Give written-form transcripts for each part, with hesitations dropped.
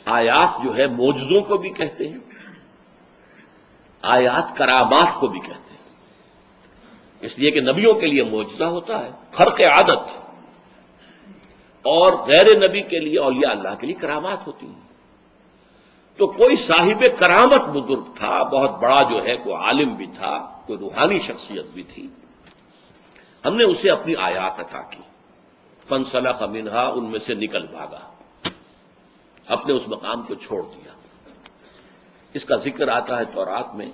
آیات جو ہے معجزوں کو بھی کہتے ہیں، آیات کرامات کو بھی کہتے ہیں، اس لیے کہ نبیوں کے لیے معجزہ ہوتا ہے خرق عادت، اور غیر نبی کے لیے، اولیاء اللہ کے لیے کرامات ہوتی ہیں۔ تو کوئی صاحب کرامت بزرگ تھا، بہت بڑا جو ہے کوئی عالم بھی تھا، کوئی روحانی شخصیت بھی تھی، ہم نے اسے اپنی آیات عطا کی، فانسلخ منہا، ان میں سے نکل بھاگا، اپنے اس مقام کو چھوڑ دیا۔ اس کا ذکر آتا ہے تورات میں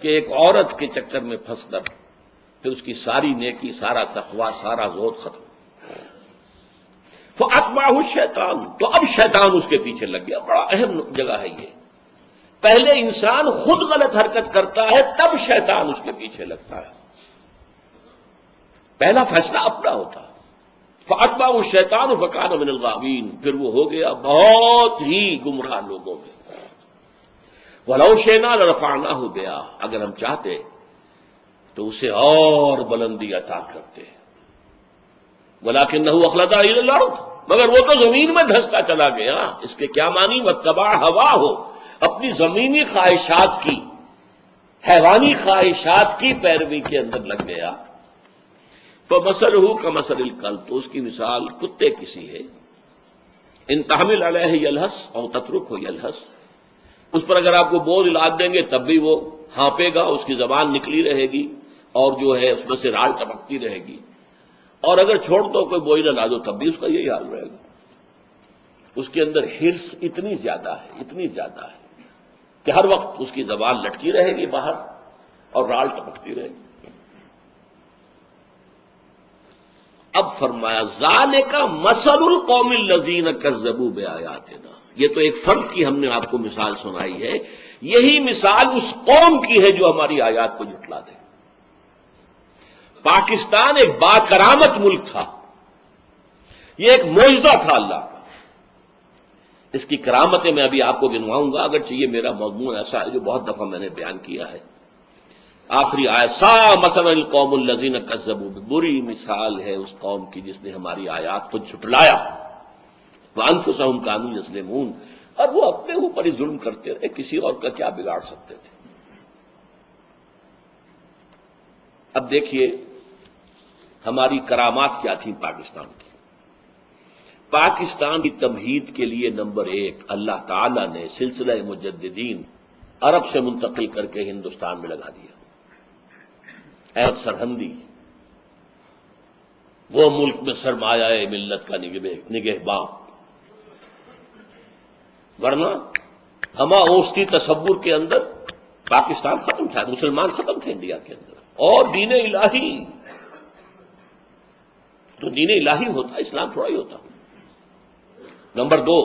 کہ ایک عورت کے چکر میں پھنس کر پھر اس کی ساری نیکی، سارا تقوی، سارا زہد ختم۔ فَأَتْبَعَهُ الشَّيْطَانُ، تو اب شیطان اس کے پیچھے لگ گیا۔ بڑا اہم جگہ ہے یہ، پہلے انسان خود غلط حرکت کرتا ہے، تب شیطان اس کے پیچھے لگتا ہے، پہلا فیصلہ اپنا ہوتا ہے۔ فَأَتْبَعَهُ الشَّيْطَانُ فَكَانَ مِنَ الْغَاوِينَ، پھر وہ ہو گیا بہت ہی گمراہ لوگوں میں۔ وَلَوْ شِئْنَا لَرَفَعْنَاهُ بِهَا، اگر ہم چاہتے تو اسے اور بلندی عطا کرتے، وَلَكِنَّهُ أَخْلَدَ إِلَى الْأَرْضِ، مگر وہ تو زمین میں دھستا چلا گیا۔ اس کے کیا معنی؟ وَاتَّبَعَ هَوَاهُ، اپنی زمینی خواہشات کی، حیوانی خواہشات کی پیروی کے اندر لگ گیا۔ فَمَثَلُهُ كَمَثَلِ الْكَلْبِ، تو اس کی مثال کتے کی سی ہے۔ إِن تَحْمِلْ عَلَيْهِ يَلْهَثْ أَوْ تَتْرُكْهُ يَلْهَثْ، اس پر اگر آپ کو بوجھ لاد دیں گے تب بھی وہ ہانپے گا، اس کی زبان نکلی رہے گی اور جو ہے اس میں سے راڑ ٹپکتی رہے گی، اور اگر چھوڑ دو کوئی بوجھ نہ لادو تب بھی اس کا یہی حال رہے گا۔ اس کے اندر حرص اتنی زیادہ ہے، اتنی زیادہ ہے کہ ہر وقت اس کی زبان لٹکی رہے گی باہر اور راڑ ٹپکتی رہے گی۔ اب فرمایا ذالک مثل القوم الذین کذبوا بآیاتنا، یہ تو ایک فرد کی ہم نے آپ کو مثال سنائی ہے، یہی مثال اس قوم کی ہے جو ہماری آیات کو جھٹلا دے۔ پاکستان ایک باکرامت ملک تھا، یہ ایک معجزہ تھا اللہ کا، اس کی کرامتیں میں ابھی آپ کو گنواؤں گا، اگرچہ یہ میرا مضمون ایسا ہے جو بہت دفعہ میں نے بیان کیا ہے۔ آخری آیت سا مثلا القوم الذین کذبوا، بری مثال ہے اس قوم کی جس نے ہماری آیات کو جھٹلایا، وانفسہم کانوا یظلمون، اور وہ اپنے اوپر ہی ظلم کرتے رہے، کسی اور کا کیا بگاڑ سکتے تھے۔ اب دیکھیے ہماری کرامات کیا تھیں پاکستان کی۔ پاکستان کی تمہید کے لیے نمبر ایک، اللہ تعالی نے سلسلہ مجددین عرب سے منتقل کر کے ہندوستان میں لگا دیا۔ اے سرہندی، وہ ملک میں سرمایہ ملت کا نگہباں، ورنہ ہما اوسطی تصور کے اندر پاکستان ختم تھا، مسلمان ختم تھے انڈیا کے اندر، اور دین الہی، تو دین الہی ہوتا، اسلام تھوڑا ہی ہوتا۔ نمبر دو،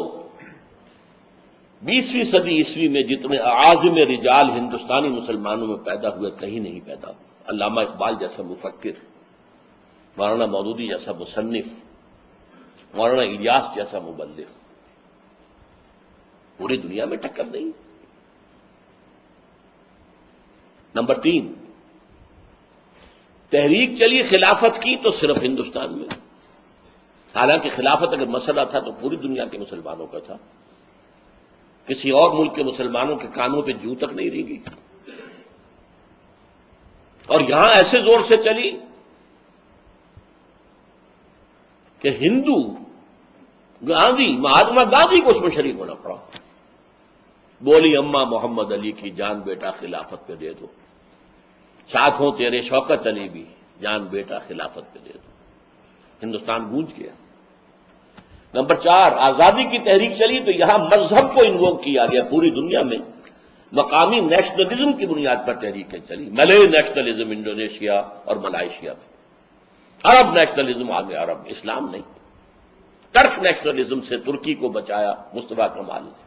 20ویں صدی عیسوی میں جتنے اعاظم رجال ہندوستانی مسلمانوں میں پیدا ہوئے کہیں نہیں پیدا ہوئے۔ علامہ اقبال جیسا مفکر، مولانا مودودی جیسا مصنف، مولانا الیاس جیسا مبلغ، پوری دنیا میں ٹکر نہیں۔ نمبر تین، تحریک چلی خلافت کی تو صرف ہندوستان میں، حالانکہ خلافت اگر مسئلہ تھا تو پوری دنیا کے مسلمانوں کا تھا، کسی اور ملک کے مسلمانوں کے کانوں پہ جوں تک نہیں رہ گئی، اور یہاں ایسے زور سے چلی کہ ہندو گاندھی، مہاتما گاندھی کو اس میں شریک ہونا پڑا۔ بولی اماں محمد علی کی جان بیٹا خلافت پہ دے دو، ساتھ ہوں تیرے شوکت علی بھی، جان بیٹا خلافت پہ دے دو۔ ہندوستان گونج گیا۔ نمبر چار، آزادی کی تحریک چلی تو یہاں مذہب کو انووک کیا گیا، پوری دنیا میں مقامی نیشنلزم کی بنیاد پر تحریکیں چلی، ملے نیشنلزم انڈونیشیا اور ملائیشیا میں، عرب نیشنلزم آ گیا، عرب، اسلام نہیں۔ ترک نیشنلزم سے ترکی کو بچایا مصطفیٰ کمال نے،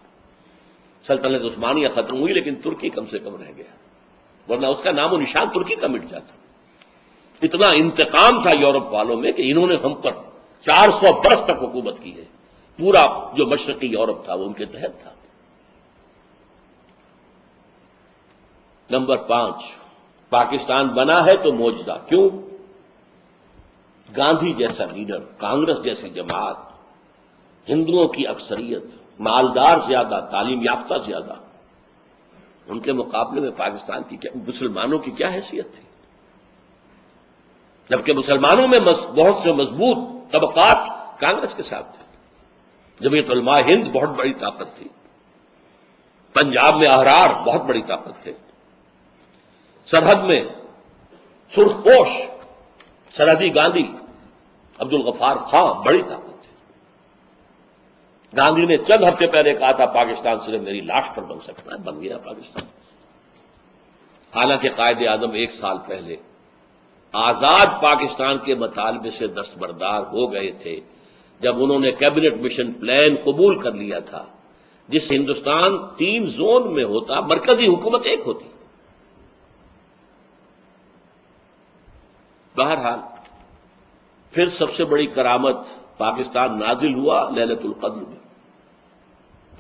سلطنت عثمانیہ ختم ہوئی لیکن ترکی کم سے کم رہ گیا، ورنہ اس کا نام و نشان ترکی کا مٹ جاتا۔ اتنا انتقام تھا یورپ والوں میں کہ انہوں نے ہم پر 400 برس تک حکومت کی ہے، پورا جو مشرقی یورپ تھا وہ ان کے تحت تھا۔ نمبر 5، پاکستان بنا ہے تو معجزہ، کیوں؟ گاندھی جیسا لیڈر، کانگریس جیسی جماعت، ہندوؤں کی اکثریت، مالدار زیادہ، تعلیم یافتہ زیادہ، ان کے مقابلے میں پاکستان کی مسلمانوں کی کیا حیثیت تھی؟ جبکہ مسلمانوں میں بہت سے مضبوط طبقات کانگریس کے ساتھ تھے۔ جمعیت علماء ہند بہت بڑی طاقت تھی، پنجاب میں احرار بہت بڑی طاقت تھے، سرحد میں سرخ پوش سرحدی گاندھی عبد الغفار خان بڑی طاقت تھے۔ گاندھی نے چند ہفتے پہلے کہا تھا پاکستان صرف میری لاش پر بن سکتا ہے، بن گیا پاکستان۔ حالانکہ قائد اعظم 1 سال پہلے آزاد پاکستان کے مطالبے سے دستبردار ہو گئے تھے جب انہوں نے کیبنٹ مشن پلان قبول کر لیا تھا، جس سے ہندوستان 3 زون میں ہوتا، مرکزی حکومت ایک ہوتی۔ بہرحال پھر سب سے بڑی کرامت پاکستان نازل ہوا لیلۃ القدر میں،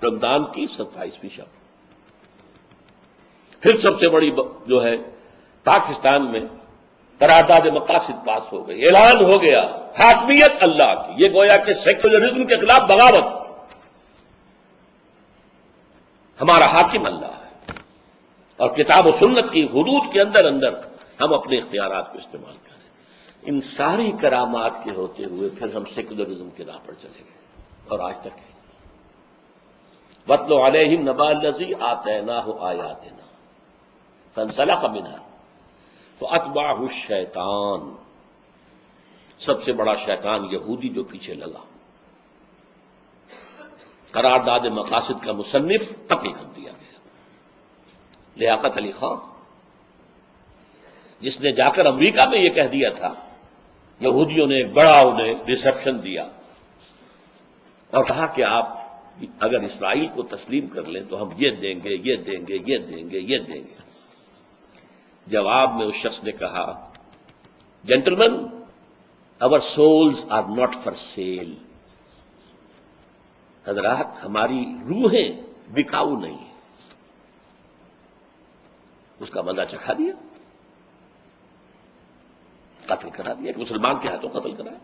رمضان کی 27ویں شب۔ پھر سب سے بڑی جو ہے پاکستان میں قرارداد مقاصد پاس ہو گئی، اعلان ہو گیا حاکمیت اللہ کی۔ یہ گویا کہ سیکولرزم کے خلاف بغاوت، ہمارا حاکم اللہ ہے، اور کتاب و سنت کی حدود کے اندر ہم اپنے اختیارات کو استعمال کریں۔ ان ساری کرامات کے ہوتے ہوئے پھر ہم سیکولرزم کی راہ پر چلے گئے، اور آج تک ہے۔ وَاتْلُ عَلَيْهِمْ نَبَأَ الَّذِي آتَيْنَاهُ آيَاتِنَا فَانسَلَخَ مِنْهَا فَأَتْبَعَهُ الشَّيْطَانُ۔ سب سے بڑا شیطان یہودی جو پیچھے لگا۔ قرارداد مقاصد کا مصنف قتل کر دیا گیا، لیاقت علی خان، جس نے جا کر امریکہ میں یہ کہہ دیا تھا، یہودیوں نے ایک بڑا انہیں ریسیپشن دیا اور کہا کہ آپ اگر اسرائیل کو تسلیم کر لیں تو ہم یہ دیں گے، یہ دیں گے، یہ دیں گے، یہ دیں گے۔ جواب میں اس شخص نے کہا، gentleman, our souls are not for sale۔ حضرات، ہماری روحیں بکاؤ نہیں ہیں۔ اس کا مزہ چکھا دیا، قتل کرا دیا، کہ مسلمان کے ہاتھوں قتل کرایا۔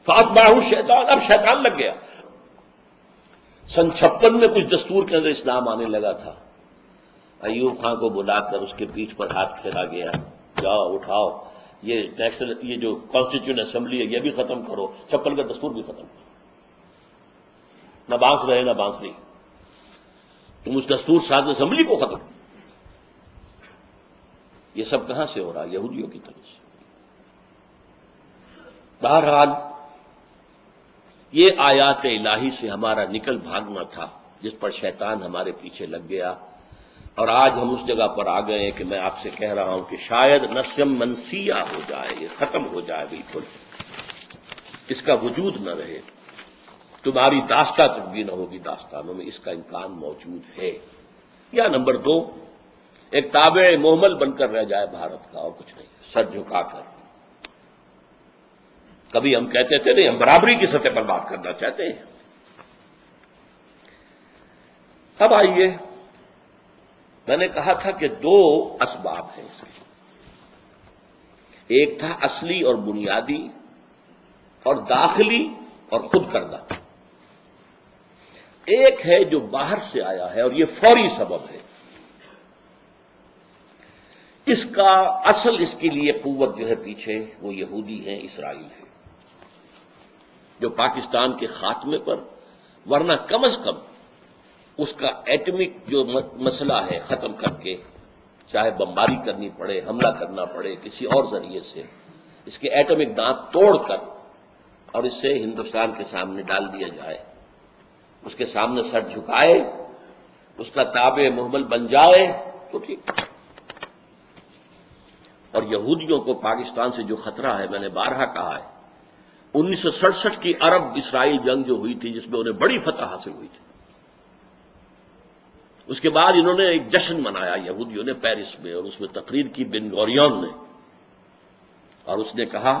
فَأَتْبَعَهُ الشَّيْطَانُ، اب شیطان لگ گیا۔ سن 56 میں کچھ دستور کے اندر اسلام آنے لگا تھا، ایوب خان کو بلا کر اس کے پیٹھ پر ہاتھ پھیرا گیا، جاؤ اٹھاؤ، یہ جو کانسٹیٹیوشن اسمبلی ہے یہ بھی ختم کرو، 56 کا دستور بھی ختم کرو، نہ بانس رہے نہ بانسری، تم اس دستور ساز اسمبلی کو ختم۔ یہ سب کہاں سے ہو رہا؟ یہودیوں کی طرف سے۔ بہرحال یہ آیات الہی سے ہمارا نکل بھاگنا تھا، جس پر شیطان ہمارے پیچھے لگ گیا، اور آج ہم اس جگہ پر آ گئے ہیں کہ میں آپ سے کہہ رہا ہوں کہ شاید نسیم منسیہ ہو جائے، یہ ختم ہو جائے بالکل، اس کا وجود نہ رہے، تمہاری داستان تک بھی نہ ہوگی داستانوں میں، اس کا امکان موجود ہے۔ یا نمبر 2، ایک تابع محمل بن کر رہ جائے بھارت کا، اور کچھ نہیں، سر جھکا کر۔ کبھی ہم کہتے تھے نہیں، ہم برابری کی سطح پر بات کرنا چاہتے ہیں۔ اب آئیے، میں نے کہا تھا کہ 2 اسباب ہیں اس کے، ایک تھا اصلی اور بنیادی، اور داخلی اور خود کردہ۔ ایک ہے جو باہر سے آیا ہے، اور یہ فوری سبب ہے۔ اس کا اصل، اس کے لیے قوت جو ہے پیچھے، وہ یہودی ہیں، اسرائیل ہے، جو پاکستان کے خاتمے پر، ورنہ کم از کم اس کا ایٹمک جو مسئلہ ہے ختم کر کے، چاہے بمباری کرنی پڑے، حملہ کرنا پڑے کسی اور ذریعے سے، اس کے ایٹمک دانت توڑ کر اور اس سے ہندوستان کے سامنے ڈال دیا جائے، اس کے سامنے سر جھکائے، اس کا تابع محمل بن جائے تو ٹھیک۔ اور یہودیوں کو پاکستان سے جو خطرہ ہے، میں نے بارہا کہا ہے، 1967 کی عرب اسرائیل جنگ جو ہوئی تھی، جس میں انہیں بڑی فتح حاصل ہوئی تھی، اس کے بعد انہوں نے ایک جشن منایا یہودیوں نے پیرس میں، اور اس میں تقریر کی بن گوریون نے، اور اس نے کہا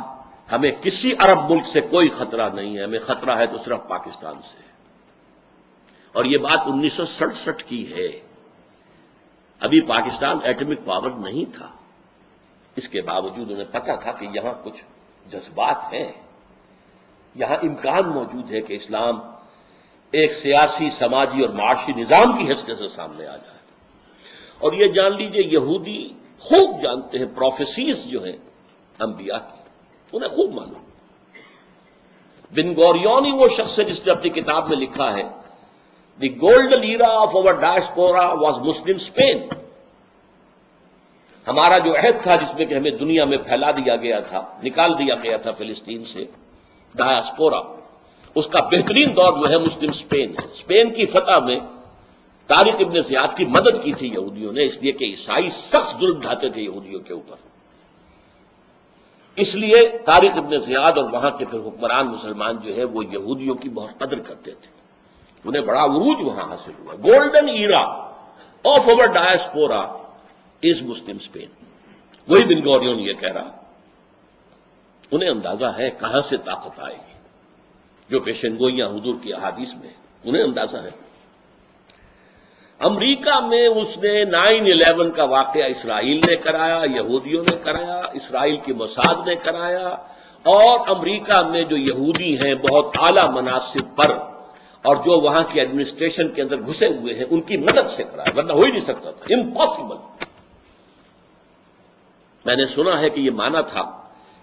ہمیں کسی عرب ملک سے کوئی خطرہ نہیں ہے، ہمیں خطرہ ہے تو صرف پاکستان سے۔ اور یہ بات 1967 کی ہے، ابھی پاکستان ایٹمک پاور نہیں تھا، اس کے باوجود انہیں پتا تھا کہ یہاں کچھ جذبات ہیں، یہاں امکان موجود ہے کہ اسلام ایک سیاسی، سماجی اور معاشی نظام کی حیثیت سے سامنے آ جائے. اور یہ جان لیجئے یہودی خوب جانتے ہیں پروفیسیز جو ہیں انبیاء کی، انہیں خوب معلوم. بن گوریون ہی وہ شخص ہے جس نے اپنی کتاب میں لکھا ہے the golden era of over diaspora was Muslim Spain. ہمارا جو عہد تھا جس میں کہ ہمیں دنیا میں پھیلا دیا گیا تھا، نکال دیا گیا تھا فلسطین سے، ڈائسپورا، اس کا بہترین دور جو ہے مسلم اسپین ہے. اسپین کی فتح میں طارق ابن زیاد کی مدد کی تھی یہودیوں نے، اس لیے کہ عیسائی سخت ظلم ڈھاتے تھے یہودیوں کے اوپر. اس لیے طارق ابن زیاد اور وہاں کے پھر حکمران مسلمان جو ہے وہ یہودیوں کی بہت قدر کرتے تھے، انہیں بڑا عروج وہاں حاصل ہوا. Golden era of over diaspora is Muslim Spain. وہی بن گوریون یہ کہہ رہا. انہیں اندازہ ہے کہاں سے طاقت آئے گی، جو پیشنگوئیاں حضور کی احادیث میں انہیں اندازہ ہے. امریکہ میں اس نے 9/11 کا واقعہ اسرائیل نے کرایا، یہودیوں نے کرایا، اسرائیل کی موساد نے کرایا، اور امریکہ میں جو یہودی ہیں بہت اعلیٰ مناصب پر اور جو وہاں کی ایڈمنسٹریشن کے اندر گھسے ہوئے ہیں ان کی مدد سے کرایا، ورنہ ہو ہی نہیں سکتا تھا، امپاسبل. میں نے سنا ہے کہ یہ مانا تھا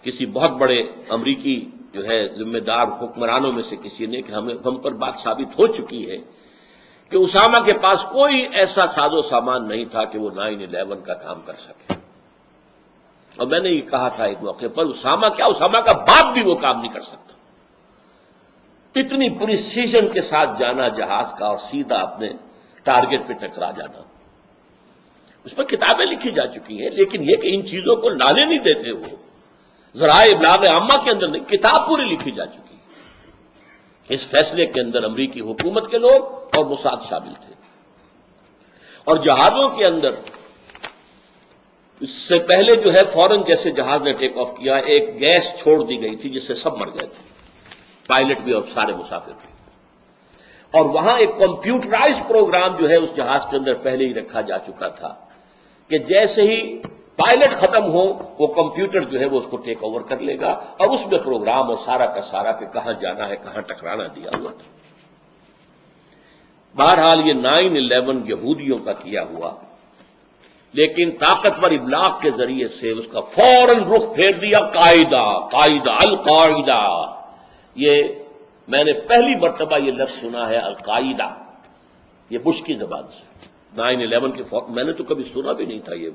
کسی بہت بڑے امریکی جو ہے ذمہ دار حکمرانوں میں سے کسی نے کہ ہم پر بات ثابت ہو چکی ہے کہ اسامہ کے پاس کوئی ایسا ساز و سامان نہیں تھا کہ وہ 9/11 کا کام کر سکے. اور میں نے یہ کہا تھا ایک موقع پر، اسامہ کیا، اسامہ کا باپ بھی وہ کام نہیں کر سکتا. اتنی پریسیژن کے ساتھ جانا جہاز کا اور سیدھا اپنے ٹارگٹ پہ ٹکرا جانا. اس پر کتابیں لکھی جا چکی ہیں، لیکن یہ کہ ان چیزوں کو لانے نہیں دیتے وہ، ذرائع ابلاغ عامہ کے اندر نہیں، کتاب پوری لکھی جا چکی ہے. اس فیصلے کے اندر امریکی حکومت کے لوگ اور موساد شامل تھے. اور جہازوں کے اندر اس سے پہلے جو ہے فوراً جیسے جہاز نے ٹیک آف کیا ایک گیس چھوڑ دی گئی تھی جس سے سب مر گئے تھے، پائلٹ بھی اور سارے مسافر بھی. اور وہاں ایک کمپیوٹرائز پروگرام جو ہے اس جہاز کے اندر پہلے ہی رکھا جا چکا تھا کہ جیسے ہی پائلٹ ختم ہو وہ کمپیوٹر جو ہے وہ اس کو ٹیک اوور کر لے گا، اور اس میں پروگرام اور سارا کا سارا کہ کہاں جانا ہے کہاں ٹکرانا دیا ہوا تھا. بہرحال یہ 9/11 یہودیوں کا کیا ہوا، لیکن طاقتور ابلاغ کے ذریعے سے اس کا فوراً رخ پھیر دیا قاعدہ القاعدہ. یہ میں نے پہلی مرتبہ یہ لفظ سنا ہے القاعدہ، یہ بش کی زبان سے. 9/11 کے میں نے تو کبھی سنا بھی نہیں تھا. یہ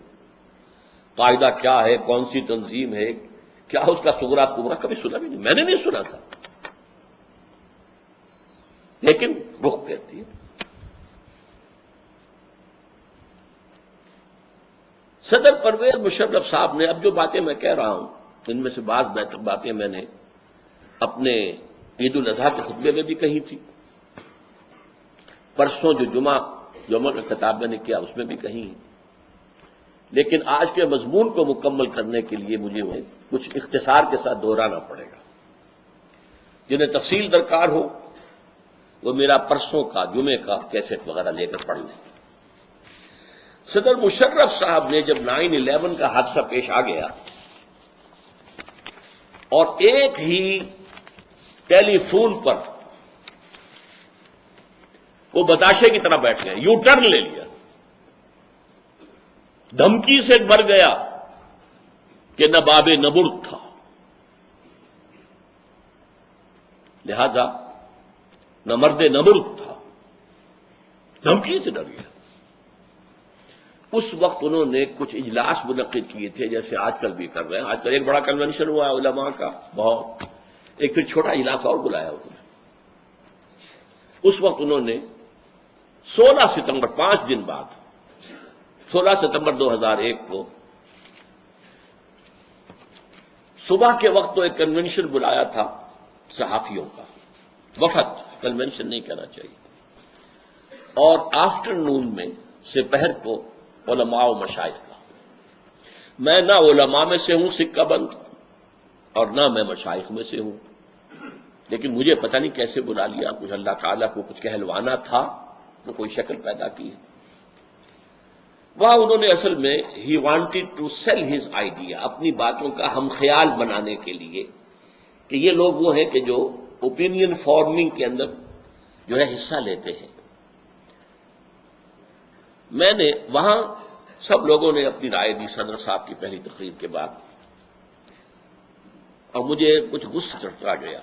قاعدہ کیا ہے، کون سی تنظیم ہے، کیا اس کا صغرا کبرا، کبھی سنا بھی نہیں، میں نے نہیں سنا تھا، لیکن رخ پھیرتی ہے. صدر پرویز مشرف صاحب نے اب جو باتیں میں کہہ رہا ہوں ان میں سے بعض باتیں میں نے اپنے عید الاضحیٰ کے خطبے میں بھی کہی تھی، پرسوں جو جمعہ کا خطاب میں نے کیا اس میں بھی کہی، لیکن آج کے مضمون کو مکمل کرنے کے لیے مجھے کچھ اختصار کے ساتھ دہرانا پڑے گا. جنہیں تفصیل درکار ہو وہ میرا پرسوں کا جمعے کا کیسٹ وغیرہ لے کر پڑھ لیں. صدر مشرف صاحب نے جب 9/11 کا حادثہ پیش آ گیا اور ایک ہی ٹیلی فون پر وہ بتاشے کی طرح بیٹھ گئے، یو ٹرن لے لیا، دھمکی سے بھر گیا کہ نہ باب نبرد تھا، لہذا نہ مرد نبرد تھا، دھمکی سے ڈر گیا. اس وقت انہوں نے کچھ اجلاس منعقد کیے تھے جیسے آج کل بھی کر رہے ہیں. آج کل ایک بڑا کنونشن ہوا ہے علماء کا بہت، ایک پھر چھوٹا اجلاس اور بلایا انہوں نے. اس وقت انہوں نے 16 ستمبر 5 دن بعد 16 ستمبر 2001 کو صبح کے وقت تو ایک کنونشن بلایا تھا صحافیوں کا، وفد، کنونشن نہیں کہنا چاہیے، اور آفٹر نون میں دوپہر کو علماء و مشائخ کا. میں نہ علماء میں سے ہوں سکہ بند اور نہ میں مشائخ میں سے ہوں، لیکن مجھے پتہ نہیں کیسے بلا لیا، کچھ اللہ تعالیٰ کو کچھ کہلوانا تھا تو کوئی شکل پیدا کی. وہاں انہوں نے اصل میں ہی wanted to sell his idea, اپنی باتوں کا ہم خیال بنانے کے لیے کہ یہ لوگ وہ ہیں کہ جو اوپینین فارمنگ کے اندر جو ہے حصہ لیتے ہیں. میں نے وہاں سب لوگوں نے اپنی رائے دی صدر صاحب کی پہلی تقریر کے بعد، اور مجھے کچھ غصہ چڑھتا گیا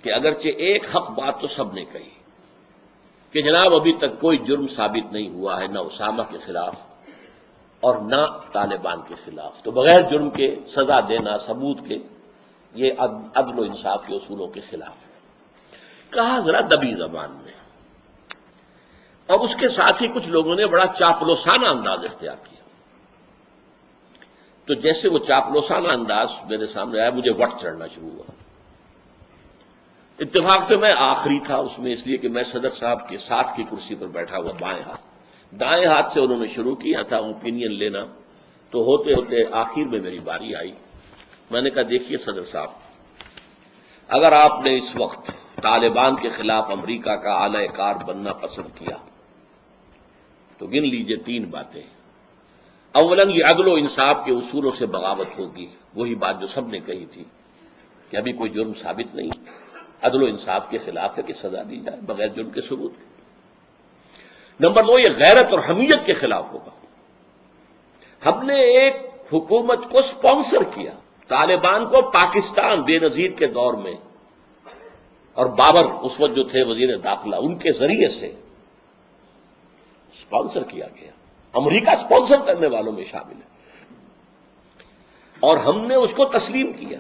کہ اگرچہ ایک حق بات تو سب نے کہی کہ جناب ابھی تک کوئی جرم ثابت نہیں ہوا ہے، نہ اسامہ کے خلاف اور نہ طالبان کے خلاف، تو بغیر جرم کے سزا دینا ثبوت کے یہ عدل و انصاف کے اصولوں کے خلاف ہے. کہا ذرا دبی زبان میں، اور اس کے ساتھ ہی کچھ لوگوں نے بڑا چاپلوسانہ انداز اختیار کیا. تو جیسے وہ چاپلوسانہ انداز میرے سامنے آیا، مجھے وٹ چڑھنا شروع ہوا. اتفاق سے میں آخری تھا اس میں، اس لیے کہ میں صدر صاحب کے ساتھ کی کرسی پر بیٹھا ہوا بائیں ہاتھ، دائیں ہاتھ سے انہوں نے شروع کیا تھا اوپینین لینا، تو ہوتے ہوتے آخر میں میری باری آئی. میں نے کہا دیکھیے صدر صاحب، اگر آپ نے اس وقت طالبان کے خلاف امریکہ کا اعلی کار بننا پسند کیا تو گن لیجئے 3 باتیں. اولاً یہ عدل و انصاف کے اصولوں سے بغاوت ہوگی، وہی بات جو سب نے کہی تھی کہ ابھی کوئی جرم ثابت نہیں، عدل و انصاف کے خلاف ہے کہ سزا دی جائے بغیر جرم کے ثبوت. نمبر 2، یہ غیرت اور حمیت کے خلاف ہوگا. ہم نے ایک حکومت کو سپانسر کیا، طالبان کو پاکستان بے نظیر کے دور میں، اور بابر اس وقت جو تھے وزیر داخلہ، ان کے ذریعے سے سپانسر کیا گیا. امریکہ سپانسر کرنے والوں میں شامل ہے، اور ہم نے اس کو تسلیم کیا.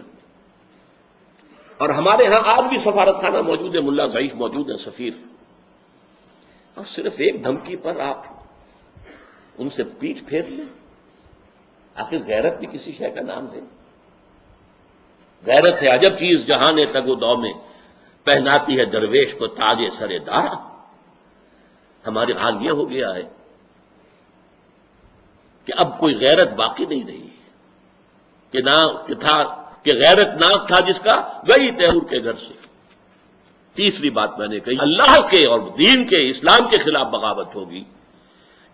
اور ہمارے ہاں آج بھی سفارت خانہ موجود ہے، ملا ضعیف موجود ہے، سفیر. اور صرف ایک دھمکی پر آپ ان سے پیٹھ پھیر لیں. آخر غیرت بھی کسی شے کا نام ہے. غیرت ہے عجب چیز جہان تگ و دو میں، پہناتی ہے درویش کو تاج سر دارا. ہمارے حال یہ ہو گیا ہے کہ اب کوئی غیرت باقی نہیں رہی، کہ نہ تھا کہ غیرت نام تھا جس کا گئی تیمور کے گھر سے. تیسری بات میں نے کہی، اللہ کے اور دین کے اسلام کے خلاف بغاوت ہوگی،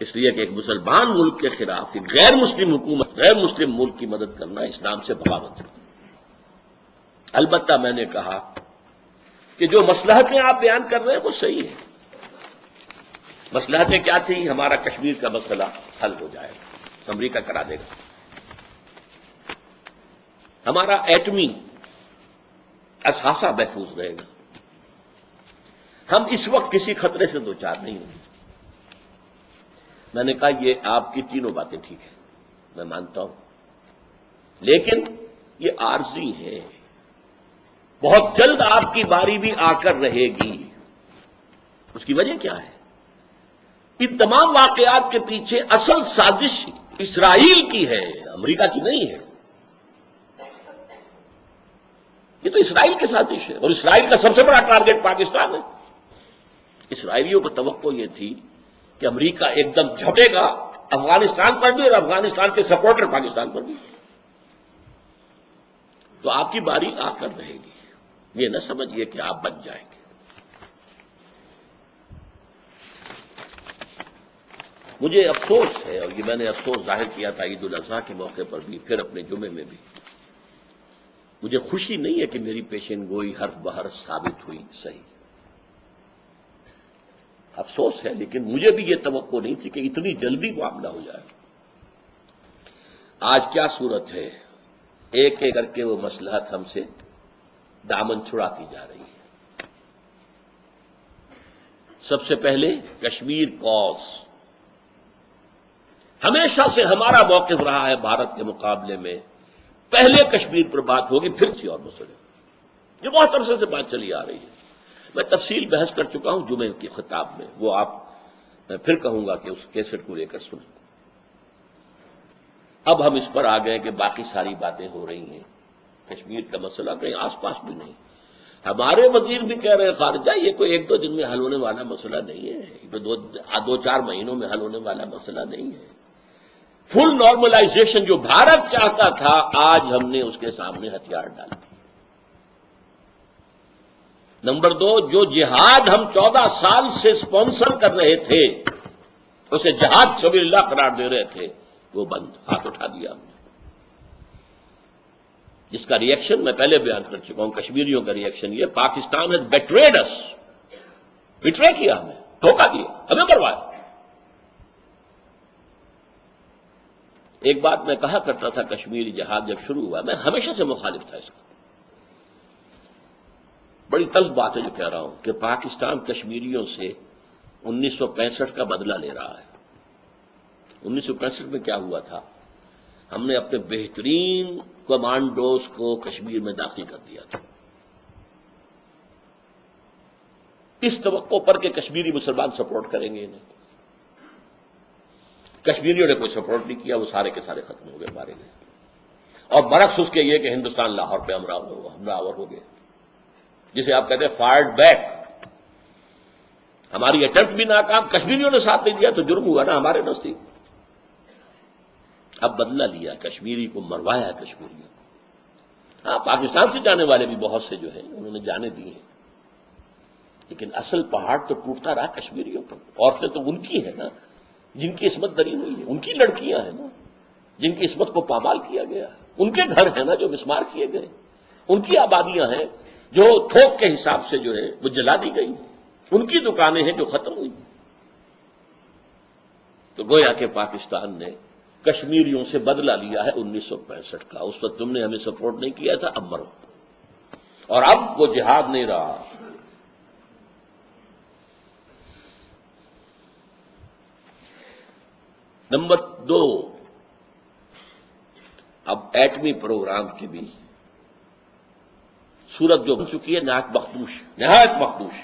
اس لیے کہ ایک مسلمان ملک کے خلاف ایک غیر مسلم حکومت، غیر مسلم ملک کی مدد کرنا اسلام سے بغاوت ہے. البتہ میں نے کہا کہ جو مصلحتیں آپ بیان کر رہے ہیں وہ صحیح ہیں. مصلحتیں کیا تھیں؟ ہمارا کشمیر کا مسئلہ حل ہو جائے گا، امریکہ کرا دے گا. ہمارا ایٹمی اثاثہ محفوظ رہے گا. ہم اس وقت کسی خطرے سے دوچار نہیں ہوں. میں نے کہا یہ آپ کی تینوں باتیں ٹھیک ہیں، میں مانتا ہوں، لیکن یہ عارضی ہے. بہت جلد آپ کی باری بھی آ کر رہے گی. اس کی وجہ کیا ہے؟ ان تمام واقعات کے پیچھے اصل سازش اسرائیل کی ہے، امریکہ کی نہیں ہے. یہ تو اسرائیل کی سازش ہے، اور اسرائیل کا سب سے بڑا ٹارگٹ پاکستان ہے. اسرائیلیوں کو توقع یہ تھی کہ امریکہ ایک دم جھپے گا افغانستان پر بھی، اور افغانستان کے سپورٹر پاکستان پر بھی. تو آپ کی باری آ کر رہے گی. یہ نہ سمجھیے کہ آپ بچ جائیں گے. مجھے افسوس ہے، اور یہ میں نے افسوس ظاہر کیا تھا عید الاضحیٰ کے موقع پر بھی، پھر اپنے جمعے میں بھی. مجھے خوشی نہیں ہے کہ میری پیشن گوئی حرف بحرف ثابت ہوئی صحیح. افسوس ہے، لیکن مجھے بھی یہ توقع نہیں تھی کہ اتنی جلدی معاملہ ہو جائے. آج کیا صورت ہے؟ ایک ایک کر کے وہ مصلحت ہم سے دامن چھڑاتی جا رہی ہے. سب سے پہلے کشمیر کاز. ہمیشہ سے ہمارا موقف رہا ہے بھارت کے مقابلے میں، پہلے کشمیر پر بات ہوگی پھر کسی اور مسئلے. یہ بہت عرصے سے بات چلی آ رہی ہے. میں تفصیل بحث کر چکا ہوں جمعے کی خطاب میں، وہ آپ میں پھر کہوں گا کہ اس کیسٹ کو لے کر سنیں. اب ہم اس پر آ گئے کہ باقی ساری باتیں ہو رہی ہیں، کشمیر کا مسئلہ کہیں آس پاس بھی نہیں. ہمارے وزیر بھی کہہ رہے ہیں خارجہ، یہ کوئی 1-2 دن میں حل ہونے والا مسئلہ نہیں ہے، یہ 2-4 مہینوں میں حل ہونے والا مسئلہ نہیں ہے. فل نارملائزیشن جو بھارت چاہتا تھا، آج ہم نے اس کے سامنے ہتھیار ڈالے. نمبر 2، جو جہاد ہم 14 سال سے سپانسر کر رہے تھے، اسے جہاد سبیل اللہ قرار دے رہے تھے، وہ بند، ہاتھ اٹھا دیا ہم نے. جس کا ریئیکشن میں پہلے بیان کر چکا ہوں، کشمیریوں کا ریئیکشن یہ، پاکستان ہیز بیٹریڈ اس. بٹرے کیا ہمیں، دھوکہ دیا، ہمیں مروایا۔ ایک بات میں کہا کرتا تھا، کشمیری جہاد جب شروع ہوا، میں ہمیشہ سے مخالف تھا اس کا۔ بڑی تلخ بات ہے جو کہہ رہا ہوں کہ پاکستان کشمیریوں سے 1965 کا بدلہ لے رہا ہے۔ 1965 میں کیا ہوا تھا؟ ہم نے اپنے بہترین کمانڈوز کو کشمیر میں داخل کر دیا تھا، اس توقع پر کہ کشمیری مسلمان سپورٹ کریں گے انہیں۔ کشمیریوں نے کوئی سپورٹ نہیں کیا، وہ سارے کے سارے ختم ہو گئے، مارے گئے۔ اور برعکس اس کے یہ کہ ہندوستان لاہور پہ حملہ آور ہو گئے، جسے آپ کہتے ہیں فائرڈ بیک۔ ہماری اٹمپٹ بھی ناکام، کشمیریوں نے ساتھ نہیں دیا تو جرم ہوا نا ہمارے نزدیک۔ اب بدلہ لیا، کشمیری کو مروایا، کشمیریوں کو۔ ہاں، پاکستان سے جانے والے بھی بہت سے جو ہیں انہوں نے جانے دی ہیں، لیکن اصل پہاڑ تو ٹوٹتا رہا کشمیریوں پر۔ عورتیں تو ان کی ہیں نا جن کی عصمت دری ہوئی ہے، ان کی لڑکیاں ہیں نا جن کی عصمت کو پامال کیا گیا، ان کے گھر ہیں نا جو مسمار کیے گئے، ان کی آبادیاں ہیں جو تھوک کے حساب سے جو ہے وہ جلا دی گئی، ان کی دکانیں ہیں جو ختم ہوئی۔ تو گویا کہ پاکستان نے کشمیریوں سے بدلہ لیا ہے 1965 کا۔ اس وقت تم نے ہمیں سپورٹ نہیں کیا تھا، اب مرو۔ اور اب وہ جہاد نہیں رہا۔ نمبر 2، اب ایٹمی پروگرام کی بھی صورت جو بن چکی ہے نہایت مخدوش۔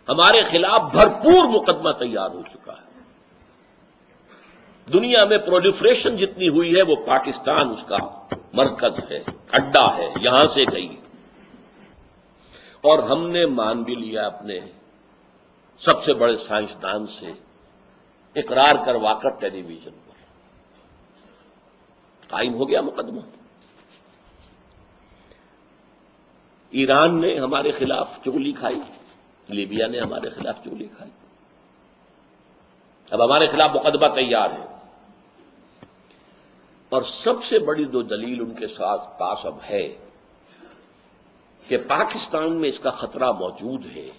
ہمارے خلاف بھرپور مقدمہ تیار ہو چکا ہے۔ دنیا میں پرولیفریشن جتنی ہوئی ہے وہ پاکستان اس کا مرکز ہے، اڈا ہے، یہاں سے گئی۔ اور ہم نے مان بھی لیا اپنے سب سے بڑے سائنسدان سے، اقرار کروا کر ٹیلی ویژن پر قائم ہو گیا مقدمہ۔ ایران نے ہمارے خلاف چغلی کھائی، لیبیا نے ہمارے خلاف چغلی کھائی، اب ہمارے خلاف مقدمہ تیار ہے۔ اور سب سے بڑی جو دلیل ان کے ساتھ پاس اب ہے کہ پاکستان میں اس کا خطرہ موجود ہے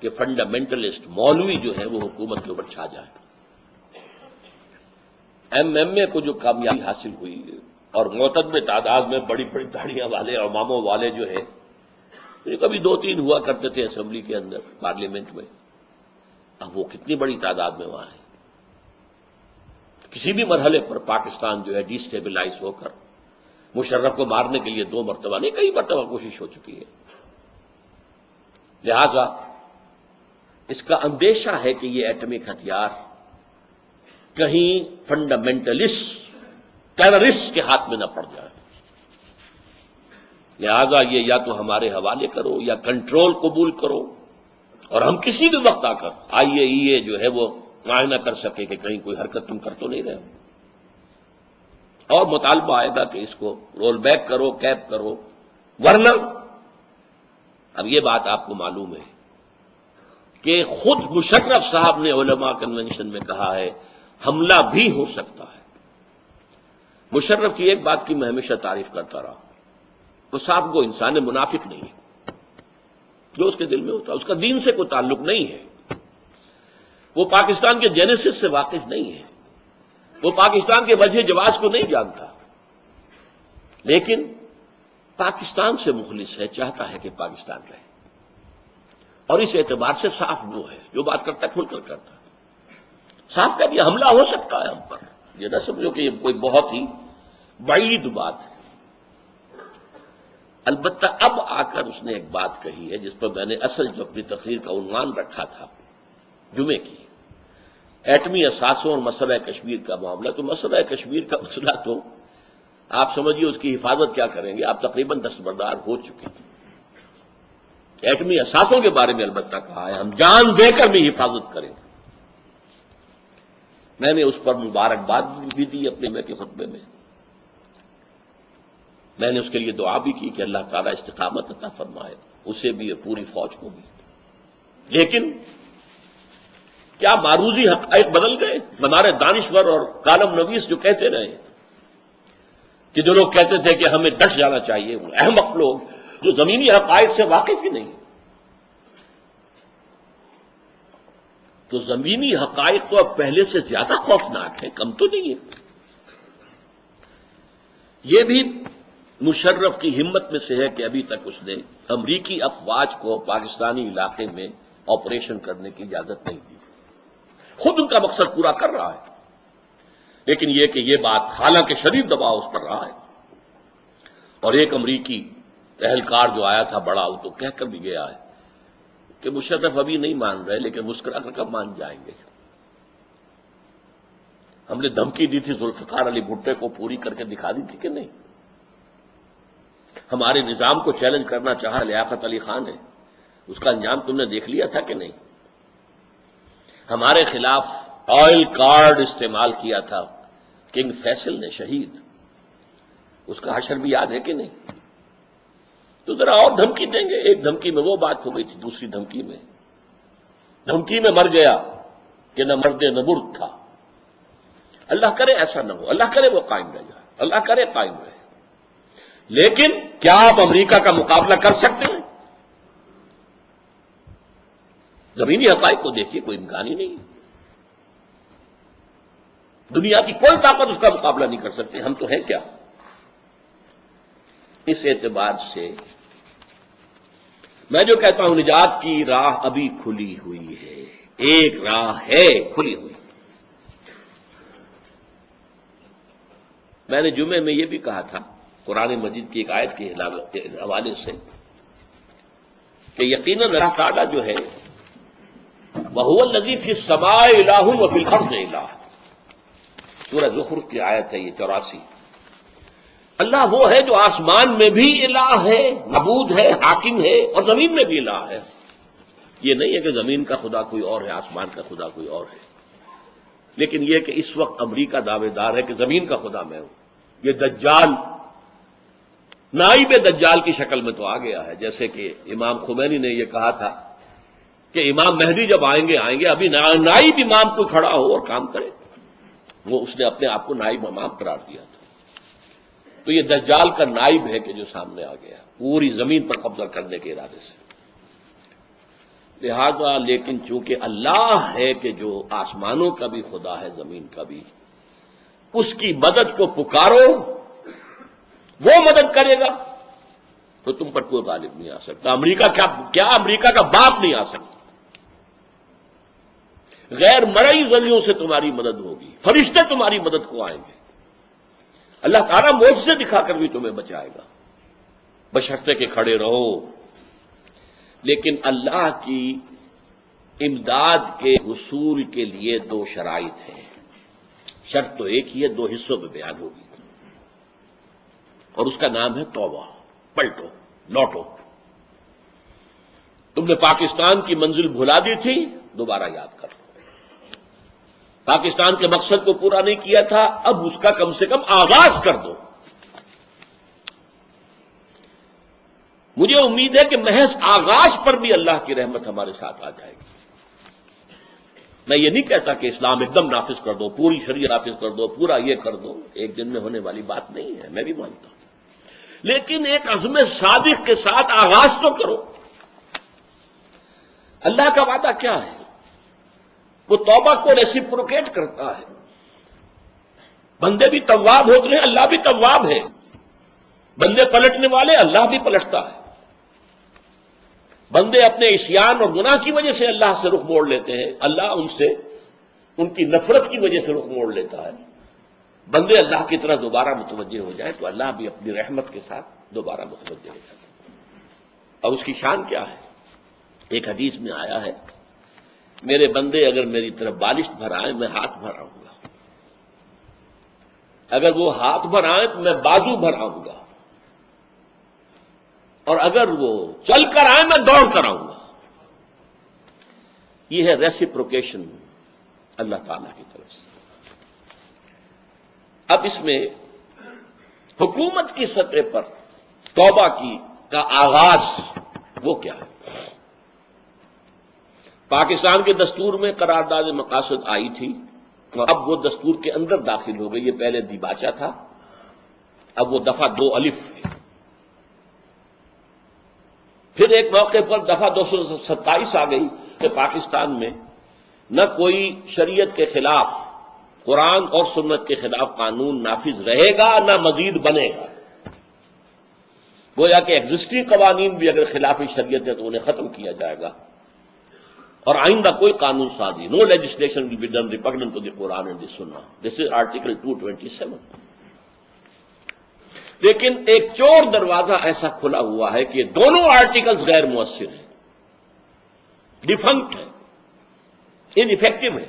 کہ فنڈامنٹلسٹ مولوی جو ہے وہ حکومت کے اوپر چھا جائے۔ ایم ایم اے کو جو کامیابی حاصل ہوئی اور معتدل تعداد میں بڑی بڑی داڑیاں والے اور اماموں والے جو ہیں، کبھی 2-3 ہوا کرتے تھے اسمبلی کے اندر، پارلیمنٹ میں، اب وہ کتنی بڑی تعداد میں وہاں ہے۔ کسی بھی مرحلے پر پاکستان جو ہے ڈی سٹیبلائز ہو کر مشرف کو مارنے کے لیے 2 مرتبہ نہیں، کئی مرتبہ کوشش ہو چکی ہے۔ لہذا اس کا اندیشہ ہے کہ یہ ایٹمک ہتھیار کہیں فنڈامنٹلسٹ ٹیررسٹ کے ہاتھ میں نہ پڑ جائے، لہذا یہ یا تو ہمارے حوالے کرو یا کنٹرول قبول کرو، اور ہم کسی بھی وقت آ کر IAEA جو ہے وہ معائنہ کر سکے کہ کہیں کوئی حرکت تم کر تو نہیں رہے ہو، اور مطالبہ آئے گا کہ اس کو رول بیک کرو، کیپ کرو، ورنہ اب یہ بات آپ کو معلوم ہے کہ خود مشرف صاحب نے علماء کنونشن میں کہا ہے حملہ بھی ہو سکتا ہے۔ مشرف کی ایک بات کی میں ہمیشہ تعریف کرتا رہا، وہ صاحب کو انسان منافق نہیں ہے، جو اس کے دل میں ہوتا ہے، اس کا دین سے کوئی تعلق نہیں ہے، وہ پاکستان کے جینیسس سے واقف نہیں ہے، وہ پاکستان کے وجہ جواز کو نہیں جانتا، لیکن پاکستان سے مخلص ہے، چاہتا ہے کہ پاکستان رہے، اور اس اعتبار سے صاف وہ ہے جو بات کرتا ہے کھل کر کرتا ہے۔ صاف کہہ دیا حملہ ہو سکتا ہے ہم پر، یہ نہ سمجھو کہ یہ کوئی بہت ہی بعید بات ہے۔ البتہ اب آ کر اس نے ایک بات کہی ہے جس پر میں نے اصل جو اپنی تقریر کا عنوان رکھا تھا جمعے کی، ایٹمی اثاثوں اور مسئلہ کشمیر کا معاملہ۔ تو مسئلہ کشمیر کا مسئلہ تو آپ سمجھیے اس کی حفاظت کیا کریں گے، آپ تقریباً دستبردار ہو چکے ہیں۔ ایٹمی اثاثوں کے بارے میں البتہ کہا ہے ہم جان دے کر بھی حفاظت کریں گے۔ میں نے اس پر مبارکباد بھی دی اپنے میں کے خطبے میں، میں نے اس کے لیے دعا بھی کی کہ اللہ تعالیٰ استقامت عطا فرمائے اسے بھی اور پوری فوج کو بھی۔ لیکن کیا معروضی حقائق بدل گئے؟ ہمارے دانشور اور کالم نویس جو کہتے رہے کہ جو لوگ کہتے تھے کہ ہمیں ڈٹ جانا چاہیے، وہ احمق لوگ جو زمینی حقائق سے واقف ہی نہیں، تو زمینی حقائق تو اب پہلے سے زیادہ خوفناک ہیں، کم تو نہیں ہے۔ یہ بھی مشرف کی ہمت میں سے ہے کہ ابھی تک اس نے امریکی افواج کو پاکستانی علاقے میں آپریشن کرنے کی اجازت نہیں دی، خود ان کا مقصد پورا کر رہا ہے، لیکن یہ کہ یہ بات حالانکہ شدید دباؤ اس پر رہا ہے، اور ایک امریکی اہلکار جو آیا تھا بڑا، وہ تو کہہ کر بھی گیا ہے کہ مشرف ابھی نہیں مان رہے لیکن مسکرا کر کب مان جائیں گے۔ ہم نے دھمکی دی تھی ذوالفقار علی بھٹو کو، پوری کر کے دکھا دی تھی کہ نہیں؟ ہمارے نظام کو چیلنج کرنا چاہا لیاقت علی خان نے، اس کا انجام تم نے دیکھ لیا تھا کہ نہیں؟ ہمارے خلاف آئل کارڈ استعمال کیا تھا کنگ فیصل نے، شہید، اس کا حشر بھی یاد ہے کہ نہیں؟ تو ذرا اور دھمکی دیں گے۔ ایک دھمکی میں وہ بات ہو گئی تھی، دوسری دھمکی میں مر گیا کہ نہ مرد نہ برد تھا۔ اللہ کرے ایسا نہ ہو، اللہ کرے وہ قائم رہ جائے، اللہ کرے قائم رہے، لیکن کیا آپ امریکہ کا مقابلہ کر سکتے ہیں؟ زمینی حقائق کو دیکھیے، کوئی امکان ہی نہیں، دنیا کی کوئی طاقت اس کا مقابلہ نہیں کر سکتی، ہم تو ہیں کیا؟ اس اعتبار سے میں جو کہتا ہوں نجات کی راہ ابھی کھلی ہوئی ہے، ایک راہ ہے کھلی ہوئی۔ میں نے جمعے میں یہ بھی کہا تھا قرآن مجید کی ایک آیت کے حوالے سے کہ یقیناً اللہ تعالیٰ جو ہے وَهُوَ الَّذِي فِي السَّمَاءِ إِلَٰهٌ وَفِي الْأَرْضِ إِلَٰهٌ، سورہ زخرف کی آیت ہے یہ 84۔ اللہ وہ ہے جو آسمان میں بھی الہ ہے، معبود ہے، حاکم ہے، اور زمین میں بھی الہ ہے۔ یہ نہیں ہے کہ زمین کا خدا کوئی اور ہے، آسمان کا خدا کوئی اور ہے، لیکن یہ کہ اس وقت امریکہ دعوے دار ہے کہ زمین کا خدا میں ہوں۔ یہ دجال نائب دجال کی شکل میں تو آ گیا ہے، جیسے کہ امام خمینی نے یہ کہا تھا کہ امام مہدی جب آئیں گے ابھی نائب امام کوئی کھڑا ہو اور کام کرے، وہ اس نے اپنے آپ کو نائب امام قرار دیا تھا۔ تو یہ دجال کا نائب ہے کہ جو سامنے آ گیا پوری زمین پر قبضہ کرنے کے ارادے سے۔ لہذا لیکن چونکہ اللہ ہے کہ جو آسمانوں کا بھی خدا ہے، زمین کا بھی، اس کی مدد کو پکارو، وہ مدد کرے گا، تو تم پر کوئی غالب نہیں آ سکتا۔ امریکہ کیا امریکہ کا باپ نہیں آ سکتا؟ غیر مرئی ذریعوں سے تمہاری مدد ہوگی، فرشتے تمہاری مدد کو آئیں گے، اللہ تعالیٰ معجزے دکھا کر بھی تمہیں بچائے گا، بشرطے کہ کھڑے رہو۔ لیکن اللہ کی امداد کے حصول کے لیے دو شرائط ہیں، شرط تو ایک ہی ہے، دو حصوں میں بیان ہوگی، اور اس کا نام ہے توبہ، پلٹو، لوٹو۔ تم نے پاکستان کی منزل بھلا دی تھی، دوبارہ یاد کرو، پاکستان کے مقصد کو پورا نہیں کیا تھا، اب اس کا کم سے کم آغاز کر دو۔ مجھے امید ہے کہ محض آغاز پر بھی اللہ کی رحمت ہمارے ساتھ آ جائے گی۔ میں یہ نہیں کہتا کہ اسلام ایک دم نافذ کر دو، پوری شریعت نافذ کر دو، پورا یہ کر دو، ایک دن میں ہونے والی بات نہیں ہے، میں بھی مانتا ہوں، لیکن ایک عزم صادق کے ساتھ آغاز تو کرو۔ اللہ کا وعدہ کیا ہے؟ وہ توبہ کو ریسیپروکیٹ کرتا ہے، بندے بھی تواب ہوتے ہیں، اللہ بھی تواب ہے، بندے پلٹنے والے، اللہ بھی پلٹتا ہے، بندے اپنے عصیان اور گناہ کی وجہ سے اللہ سے رخ موڑ لیتے ہیں، اللہ ان سے ان کی نفرت کی وجہ سے رخ موڑ لیتا ہے، بندے اللہ کی طرح دوبارہ متوجہ ہو جائے تو اللہ بھی اپنی رحمت کے ساتھ دوبارہ متوجہ ہو جاتا ہے۔ اور اس کی شان کیا ہے؟ ایک حدیث میں آیا ہے، میرے بندے اگر میری طرف بالشت بھرائیں میں ہاتھ بھراؤں گا، اگر وہ ہاتھ بھرائیں تو میں بازو بھراؤں گا، اور اگر وہ چل کر آئیں میں دوڑ کر آؤں گا۔ یہ ہے ریسیپروکیشن اللہ تعالیٰ کی طرف سے۔ اب اس میں حکومت کی سطح پر توبہ کا آغاز وہ کیا ہے؟ پاکستان کے دستور میں قرارداد مقاصد آئی تھی، اب وہ دستور کے اندر داخل ہو گئی، یہ پہلے دیباچہ تھا، اب وہ دفعہ 2 الف ہے۔ پھر ایک موقع پر دفعہ 227 آ گئی کہ پاکستان میں نہ کوئی شریعت کے خلاف، قرآن اور سنت کے خلاف قانون نافذ رہے گا نہ مزید بنے گا۔ گویا کہ ایگزسٹنگ قوانین بھی اگر خلاف شریعت ہے تو انہیں ختم کیا جائے گا، اور آئندہ کوئی قانون سازی، no legislation will be done repugnant to the Quran and the Sunnah, this is article 227۔ لیکن ایک چور دروازہ ایسا کھلا ہوا ہے کہ یہ دونوں آرٹیکلز غیر مؤثر ہیں، ڈیفنکٹ ہے، ان افیکٹو ہے۔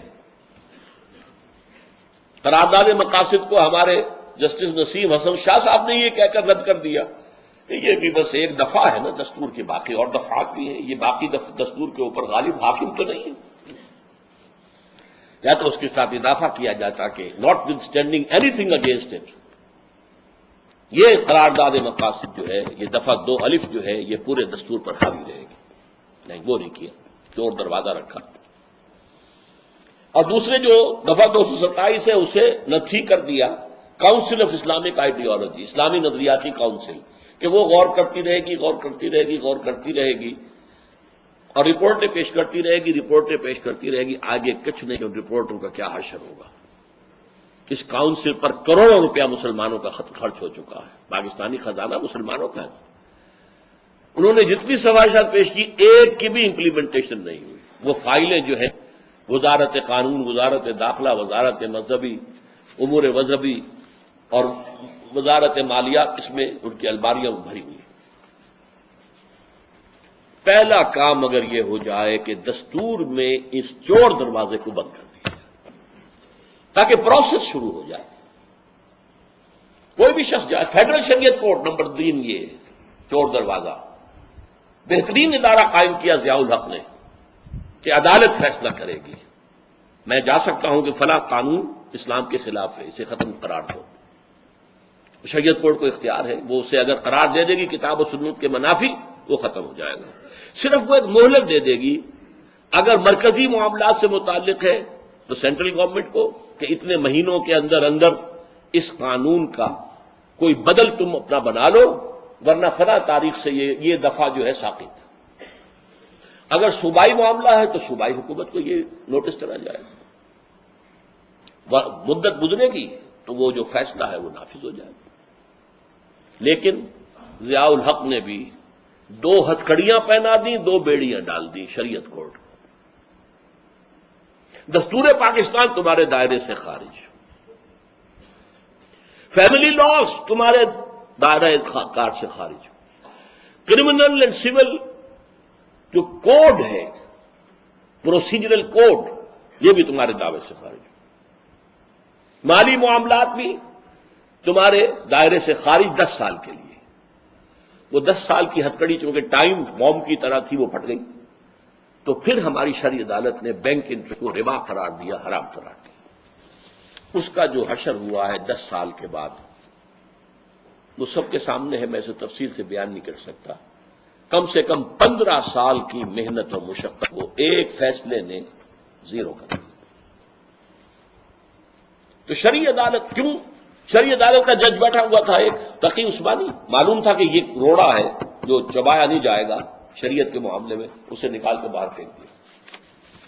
قرارداد مقاصد کو ہمارے جسٹس نسیم حسن شاہ صاحب نے یہ کہہ کر رد کر دیا کہ یہ بھی بس ایک دفعہ ہے نا دستور کی، باقی اور دفعات بھی ہیں، یہ باقی دستور کے اوپر غالب حاکم تو نہیں ہے۔ یا تو اس کے ساتھ اضافہ کیا جاتا کہ not with standing any thing against it, یہ قرارداد مقاصد جو ہے، یہ دفعہ 2 الف جو ہے، یہ پورے دستور پر حاوی رہے گی۔ نہیں، وہ نہیں کیا، چور دروازہ رکھا۔ اور دوسرے جو دفعہ 227 ہے اسے نفی کر دیا کاؤنسل آف اسلامک آئیڈیالوجی، اسلامی نظریاتی کاؤنسل، کہ وہ غور کرتی رہے گی، غور کرتی رہے گی، غور کرتی رہے گی، اور رپورٹیں پیش کرتی رہے گی، رپورٹیں پیش کرتی رہے گی۔ آگے کچھ نہیں، ان رپورٹوں کا کیا حشر ہوگا۔ اس کاؤنسل پر کروڑوں روپیہ مسلمانوں کا خرچ ہو چکا ہے، پاکستانی خزانہ مسلمانوں کا ہے۔ انہوں نے جتنی سفارشات پیش کی، ایک کی بھی امپلیمنٹیشن نہیں ہوئی۔ وہ فائلیں جو ہیں وزارت قانون، وزارت داخلہ، وزارت مذہبی امور مذہبی اور وزارت مالیات، اس میں ان کی الماریاں بھری ہوئی۔ پہلا کام اگر یہ ہو جائے کہ دستور میں اس چور دروازے کو بند کر دیا تاکہ پروسیس شروع ہو جائے، کوئی بھی شخص جائے، فیڈرل شریعت کورٹ نمبر 3، یہ چور دروازہ، بہترین ادارہ قائم کیا ضیاء الحق نے کہ عدالت فیصلہ کرے گی۔ میں جا سکتا ہوں کہ فلاں قانون اسلام کے خلاف ہے، اسے ختم قرار دو، شریعت کورٹ کو اختیار ہے، وہ اسے اگر قرار دے دے گی کتاب و سنت کے منافی، وہ ختم ہو جائے گا۔ صرف وہ ایک مہلت دے دے گی، اگر مرکزی معاملات سے متعلق ہے تو سینٹرل گورنمنٹ کو کہ اتنے مہینوں کے اندر اندر اس قانون کا کوئی بدل تم اپنا بنا لو، ورنہ فلاں تاریخ سے یہ دفعہ جو ہے ساقط۔ اگر صوبائی معاملہ ہے تو صوبائی حکومت کو یہ نوٹس کرا جائے گا، مدت گزرے گی تو وہ جو فیصلہ ہے وہ نافذ ہو جائے گا۔ لیکن ضیاء الحق نے بھی 2 ہتھکڑیاں پہنا دیں، 2 بیڑیاں ڈال دیں شریعت کورٹ۔ دستور پاکستان تمہارے دائرے سے خارج، فیملی لاز تمہارے دائرہ کار سے خارج، کرمنل اینڈ سول جو کوڈ ہے، پروسیجرل کوڈ، یہ بھی تمہارے دعوے سے خارج، مالی معاملات بھی تمہارے دائرے سے خارج 10 سال کے لیے۔ وہ 10 سال کی ہتھکڑی چونکہ ٹائم بوم کی طرح تھی، وہ پھٹ گئی، تو پھر ہماری شرعی عدالت نے بینک انٹرسٹ کو ربا قرار دیا، حرام قرار دیا۔ اس کا جو حشر ہوا ہے 10 سال کے بعد، وہ سب کے سامنے ہے، میں اسے تفصیل سے بیان نہیں کر سکتا۔ کم سے کم 15 سال کی محنت اور مشقت کو ایک فیصلے نے زیرو کر دیا۔ تو شرعی عدالت کیوں؟ شرعی عدالت کا جج بیٹھا ہوا تھا ایک تقی عثمانی، معلوم تھا کہ یہ روڑا ہے جو چبایا نہیں جائے گا شریعت کے معاملے میں، اسے نکال کے باہر پھینک دیا۔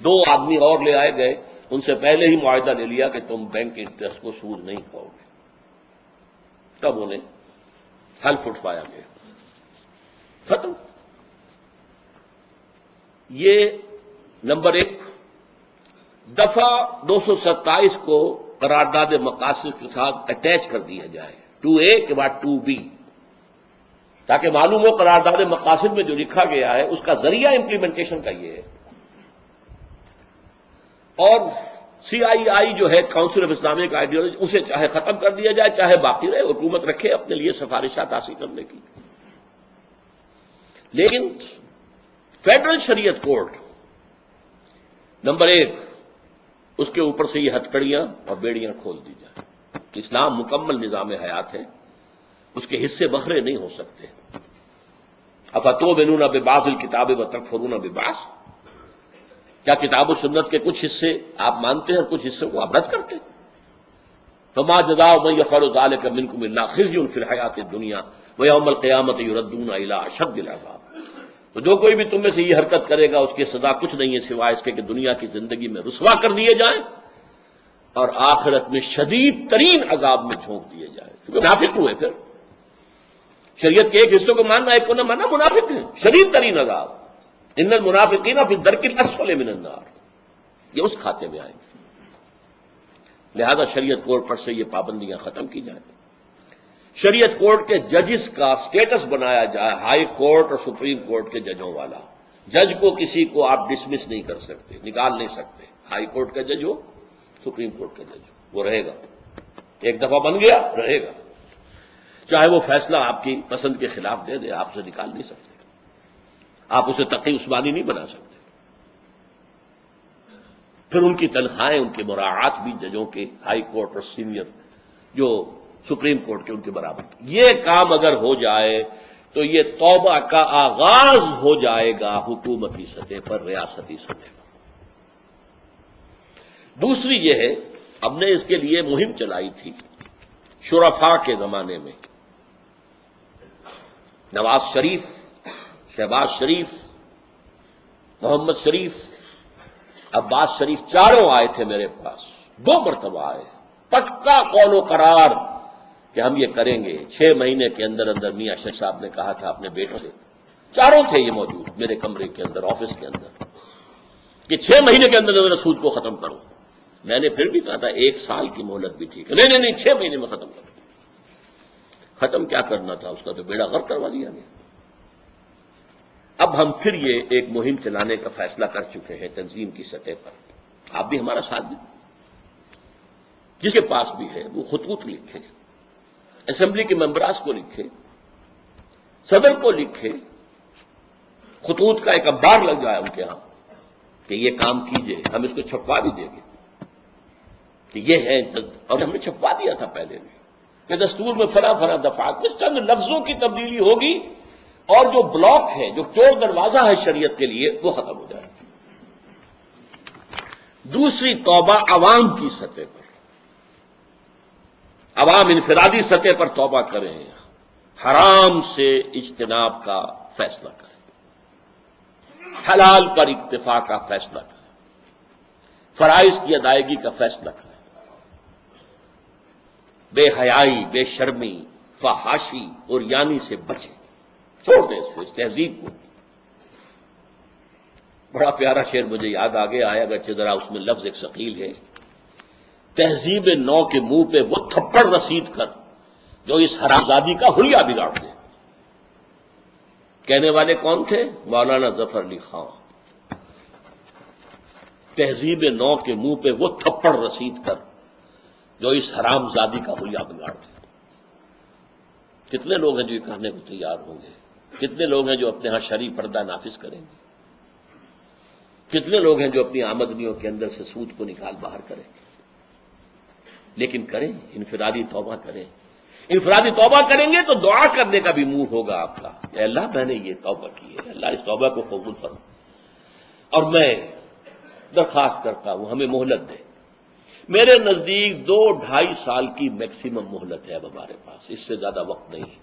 2 آدمی اور لے آئے گئے، ان سے پہلے ہی معاہدہ لے لیا کہ تم بینک انٹرسٹ کو سود نہیں کھاؤ گے، تب انہیں حلف اٹھوایا گیا، ختم۔ یہ نمبر 1۔ دفعہ 227 کو قرارداد مقاصد کے ساتھ اٹیچ کر دیا جائے، 2A کے بعد 2B، تاکہ معلوم ہو قرارداد مقاصد میں جو لکھا گیا ہے اس کا ذریعہ امپلیمنٹیشن کا یہ ہے۔ اور CII جو ہے کاؤنسل آف اسلامک آئیڈیالوجی، اسے چاہے ختم کر دیا جائے چاہے باقی رہے، حکومت رکھے اپنے لیے سفارشات حاصل کرنے کی۔ لیکن فیڈرل شریعت کورٹ نمبر 1، اس کے اوپر سے یہ ہتھکڑیاں اور بیڑیاں کھول دی جائیں۔ اسلام مکمل نظام حیات ہے، اس کے حصے بکھرے نہیں ہو سکتے۔ افتؤمنون ببعض الکتاب وتکفرون ببعض، کیا کتاب و سنت کے کچھ حصے آپ مانتے ہیں اور کچھ حصوں کو آپ رد کرتے ہیں؟ فما جزاء من يفعل ذلك منكم الا خزي في الحیات الدنیا ویوم القیامۃ یردون الی اشد العذاب۔ تو جو کوئی بھی تم میں سے یہ حرکت کرے گا اس کی سزا کچھ نہیں ہے سوائے اس کے کہ دنیا کی زندگی میں رسوا کر دیے جائیں اور آخرت میں شدید ترین عذاب میں جھونک دیے جائیں. کیونکہ منافق ہوئے پھر شریعت کے ایک حصوں کو ماننا ایک کو نہ ماننا منافق ہے. شدید ترین عذاب ان المنافقین فی الدرک الاسفل من النار، یہ اس کھاتے میں آئیں گے. لہذا شریعت کورٹ پر سے یہ پابندیاں ختم کی جائیں. شریعت کورٹ کے ججز کا سٹیٹس بنایا جائے ہائی کورٹ اور سپریم کورٹ کے ججوں والا. جج کو کسی کو آپ ڈسمس نہیں کر سکتے، نکال نہیں سکتے. ہائی کورٹ کا جج ہو، سپریم کورٹ کا جج ہو، وہ رہے گا. ایک دفعہ بن گیا رہے گا، چاہے وہ فیصلہ آپ کی پسند کے خلاف دے دے، آپ اسے نکال نہیں سکتے. آپ اسے تقی عثمانی نہیں بنا سکتے. پھر ان کی تنخواہیں، ان کے مراعات بھی ججوں کے ہائی کورٹ اور سینئر جو سپریم کورٹ کے ان کے برابر. یہ کام اگر ہو جائے تو یہ توبہ کا آغاز ہو جائے گا حکومتی سطح پر، ریاستی سطح پر. دوسری یہ ہے، ہم نے اس کے لیے مہم چلائی تھی شرفاء کے زمانے میں. نواز شریف، شہباز شریف، محمد شریف، عباس شریف، چاروں آئے تھے میرے پاس. 2 مرتبہ آئے، پکا قول و قرار کہ ہم یہ کریں گے. 6 مہینے کے اندر اندر میاں شیخ صاحب نے کہا تھا اپنے بیٹوں سے، چاروں تھے یہ موجود میرے کمرے کے اندر، آفس کے اندر، کہ 6 مہینے کے اندر اندر سود کو ختم کرو. میں نے پھر بھی کہا تھا 1 سال کی مہلت بھی ٹھیک ہے. نہیں 6 مہینے میں ختم کرو. ختم کیا کرنا تھا، اس کا تو بیڑا غرق کروا دیا گیا. اب ہم پھر یہ ایک مہم چلانے کا فیصلہ کر چکے ہیں تنظیم کی سطح پر. آپ بھی ہمارا ساتھ دیں. جس کے پاس بھی ہے وہ خطوط لکھے، اسمبلی کے ممبراس کو لکھے، صدر کو لکھے. خطوط کا ایک انبار لگ جائے ان کے ہاں کہ یہ کام کیجئے. ہم اس کو چھپوا بھی دیں گے کہ یہ ہے، اور ہم نے چھپوا دیا تھا پہلے بھی کہ دستور میں فلاں فلاں دفعات میں چند لفظوں کی تبدیلی ہوگی اور جو بلاک ہے، جو چور دروازہ ہے شریعت کے لیے، وہ ختم ہو جائے. دوسری توبہ عوام کی سطح پر. عوام انفرادی سطح پر توبہ کریں، حرام سے اجتناب کا فیصلہ کریں، حلال پر اکتفا کا فیصلہ کریں، فرائض کی ادائیگی کا فیصلہ کریں، بے حیائی، بے شرمی، فحاشی اور یانی سے بچیں. چھوڑ دیں اس تہذیب کو. بڑا پیارا شعر مجھے یاد آگے آیا، اگرچہ ذرا اس میں لفظ ایک ثقیل ہے. تہذیب نو کے منہ پہ وہ تھپڑ رسید کر جو اس حرامزادی کا حلیہ بگاڑ دے. کہنے والے کون تھے؟ مولانا ظفر علی خان. تہذیب نو کے منہ پہ وہ تھپڑ رسید کر جو اس حرامزادی کا حلیہ بگاڑ دے. کتنے لوگ ہیں جو یہ کرنے کو تیار ہوں گے؟ کتنے لوگ ہیں جو اپنے ہاں شرعی پردہ نافذ کریں گے؟ کتنے لوگ ہیں جو اپنی آمدنیوں کے اندر سے سود کو نکال باہر کریں گے؟ لیکن کریں، انفرادی توبہ کریں. انفرادی توبہ کریں گے تو دعا کرنے کا بھی منہ ہوگا آپ کا. اے اللہ میں نے یہ توبہ کی ہے، اللہ اس توبہ کو قبول فرما. اور میں درخواست کرتا ہوں ہمیں مہلت دے. میرے نزدیک 2-2.5 سال کی میکسیمم مہلت ہے اب ہمارے پاس، اس سے زیادہ وقت نہیں ہے.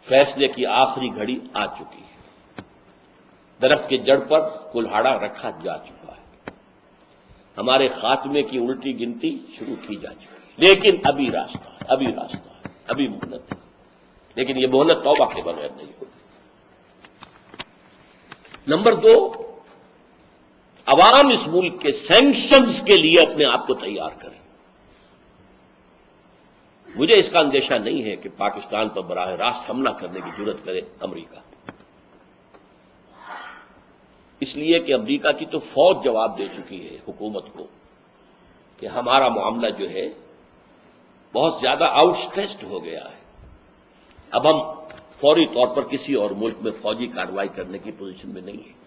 فیصلے کی آخری گھڑی آ چکی ہے. درخت کے جڑ پر کلہاڑا رکھا جا چکا ہے. ہمارے خاتمے کی الٹی گنتی شروع کی جا چکی ہے. لیکن ابھی راستہ ہے، ابھی مہلت ہے. لیکن یہ مہلت توبہ کے بغیر نہیں ہوگی. نمبر 2، عوام اس ملک کے سینکشنز کے لیے اپنے آپ کو تیار کریں. مجھے اس کا اندیشہ نہیں ہے کہ پاکستان پر براہ راست حملہ کرنے کی جرات کرے امریکہ، اس لیے کہ امریکہ کی تو فوج جواب دے چکی ہے حکومت کو کہ ہمارا معاملہ جو ہے بہت زیادہ آؤٹ اسٹریچڈ ہو گیا ہے. اب ہم فوری طور پر کسی اور ملک میں فوجی کارروائی کرنے کی پوزیشن میں نہیں ہے.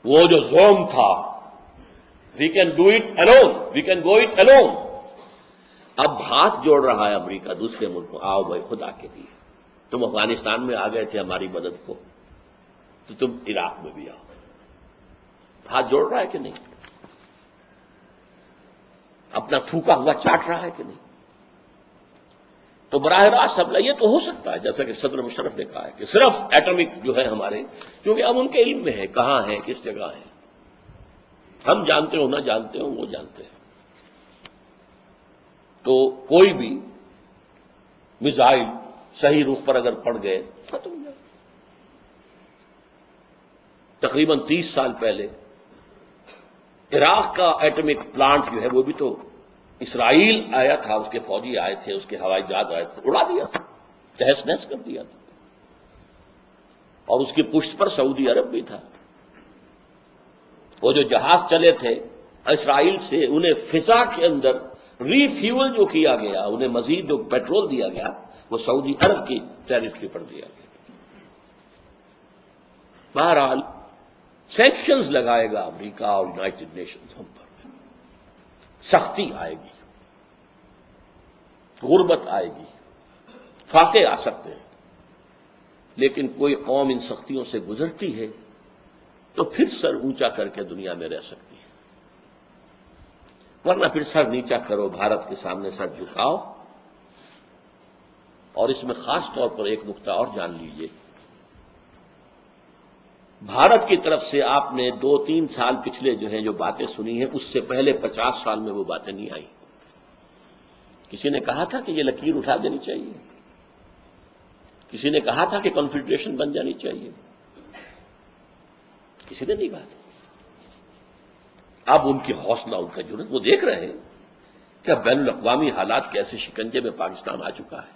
وہ جو زوم تھا، we can do it alone, we can go it alone. اب ہاتھ جوڑ رہا ہے امریکہ دوسرے ملکوں، آؤ بھائی خدا کے لیے، تم افغانستان میں آ گئے تھے ہماری مدد کو، تو تم عراق میں بھی آؤ. ہاتھ جوڑ رہا ہے کہ نہیں؟ اپنا تھوکا ہوا چاٹ رہا ہے کہ نہیں؟ تو براہ راست حملہ یہ تو ہو سکتا ہے، جیسا کہ صدر مشرف نے کہا ہے کہ صرف ایٹمک جو ہے ہمارے، کیونکہ اب ان کے علم میں ہے کہاں ہے، کس جگہ ہے، ہم جانتے ہو نہ جانتے ہو وہ جانتے ہیں، تو کوئی بھی میزائل صحیح رخ پر اگر پڑ گئے ختم ہو جائے۔ تقریباً 30 سال پہلے عراق کا ایٹمک پلانٹ جو ہے وہ بھی تو اسرائیل آیا تھا، اس کے فوجی آئے تھے، اس کے ہوائی جہاز آئے تھے، اڑا دیا تھا، تہس نہس کر دیا تھا، اور اس کی پشت پر سعودی عرب بھی تھا۔ وہ جو جہاز چلے تھے اسرائیل سے، انہیں فضا کے اندر ری فیول جو کیا گیا، انہیں مزید جو پیٹرول دیا گیا، وہ سعودی عرب کی ٹیریٹری پر دیا گیا۔ بہرحال سینکشنز لگائے گا امریکہ اور یونائٹڈ نیشنز ہم پر، سختی آئے گی، غربت آئے گی، فاقے آ سکتے ہیں، لیکن کوئی قوم ان سختیوں سے گزرتی ہے تو پھر سر اونچا کر کے دنیا میں رہ سکتی ہے، ورنہ پھر سر نیچا کرو، بھارت کے سامنے سر جھکاؤ۔ اور اس میں خاص طور پر ایک نقطہ اور جان لیجئے، بھارت کی طرف سے آپ نے 2-3 سال پچھلے جو ہیں جو باتیں سنی ہیں، اس سے پہلے 50 سال میں وہ باتیں نہیں آئیں۔ کسی نے کہا تھا کہ یہ لکیر اٹھا دینی چاہیے، کسی نے کہا تھا کہ کنفیڈریشن بن جانی چاہیے، کسی نے نہیں کہا تھا۔ اب ان کی حوصلہ، ان کا جرأت، وہ دیکھ رہے ہیں کہ اب بین الاقوامی حالات کے ایسے شکنجے میں پاکستان آ چکا ہے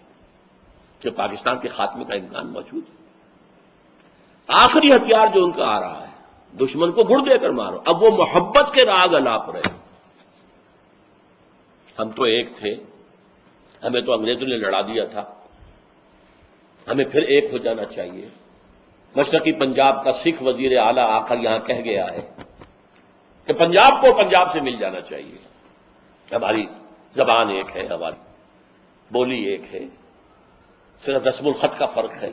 کہ پاکستان کے خاتمے کا امکان موجود ہے۔ آخری ہتھیار جو ان کا آ رہا ہے، دشمن کو گڑ دے کر مارو۔ اب وہ محبت کے راگ الاپ رہے، ہم تو ایک تھے، ہمیں تو انگریزوں نے لڑا دیا تھا، ہمیں پھر ایک ہو جانا چاہیے۔ مشرقی پنجاب کا سکھ وزیر اعلیٰ آ کر یہاں کہہ گیا ہے کہ پنجاب کو پنجاب سے مل جانا چاہیے، ہماری زبان ایک ہے، ہماری بولی ایک ہے، صرف رسم الخط کا فرق ہے،